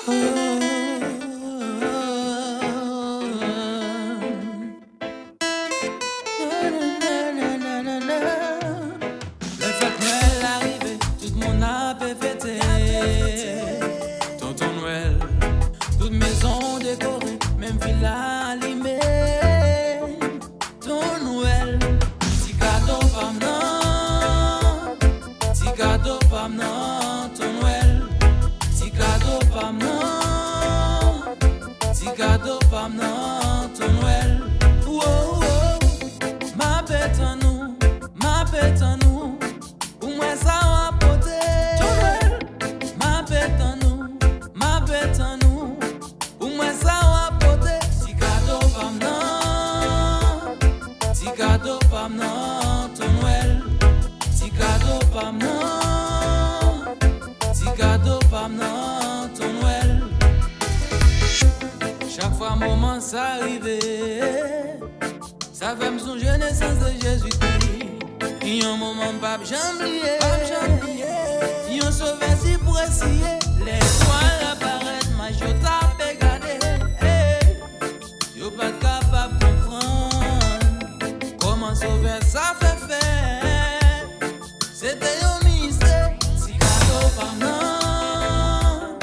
Le fête Noël arrivé, tout le monde a fêté. Tonton Noël, toute maison décorée, même villa allumée. Ton Noël, petit cadeau femme non, petit cadeau femme non. Ton Noël, petit cadeau femme non, petit cadeau femme non. Ton Noël, oh oh, ma bête en nous, ma bête en nous. Pour moi ça va porter. Ton Noël, ma bête en nous, ma bête en nous. Pour moi ça va porter. Petit cadeau femme non, petit cadeau femme non. Ton Noël, petit cadeau femme non, petit cadeau femme non. Ton Noël, chaque fois moment ça arrivait, ça fait me songer naissance de Jésus-Christ. Il y a un moment pas j'oublier, il y a un sauveur si pour essayer. Les toiles apparaissent, ma je tape et garder. Yo pas capable de comprendre comment sauver ça fait faire. C'était un mystère. Si cadeau par non,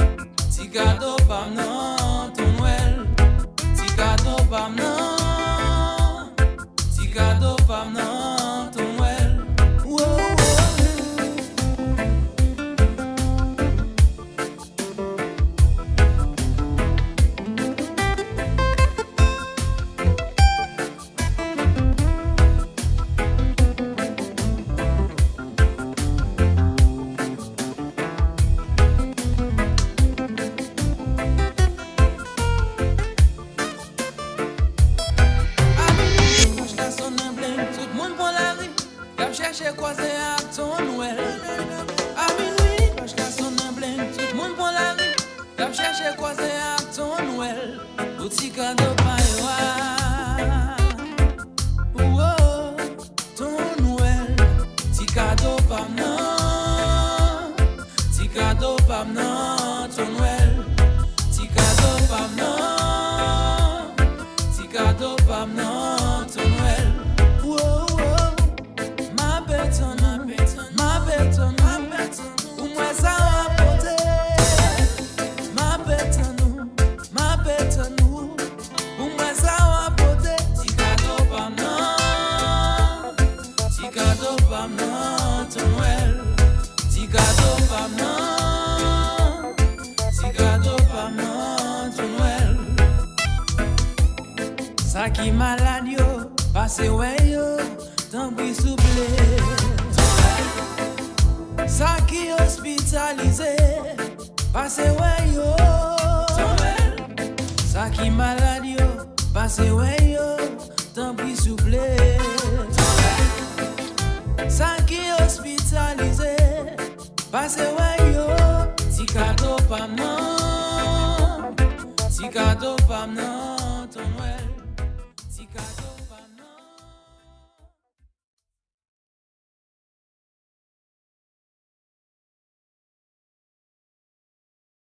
si cadeau par non. Ton Noël, si cadeau par non, si cadeau par non. Ton Noël, oh, oh. Chercher quoi c'est à ton Noël. À minuit, quand je casse son emblème, tout le monde prend la rue. Quand chercher quoi c'est à ton Noël. Petit cadeau pas oh, ton Noël. Petit cadeau pas non, petit cadeau pas non. Ton Noël, petit cadeau pas non, petit cadeau pas non. Ton Noël. Pour moi ça va porter. Ma bête à nous, ma bête à nous. Pour moi ça va porter. Petit cadeau pas non, petit cadeau pas non. Ton Noël, petit cadeau pas non, petit cadeau pas non. Ton Noël, ça qui malade yo, passé ouais yo, tant pis souple. Ça qui hospitalisé, passé ouais yo. Ça qui malade yo, passé ouais yo, tant pis souple. Ça qui hospitalisé, passé ouais yo. Si cadeau pas non, si cadeau pas non. Ton Noël, si cadeau.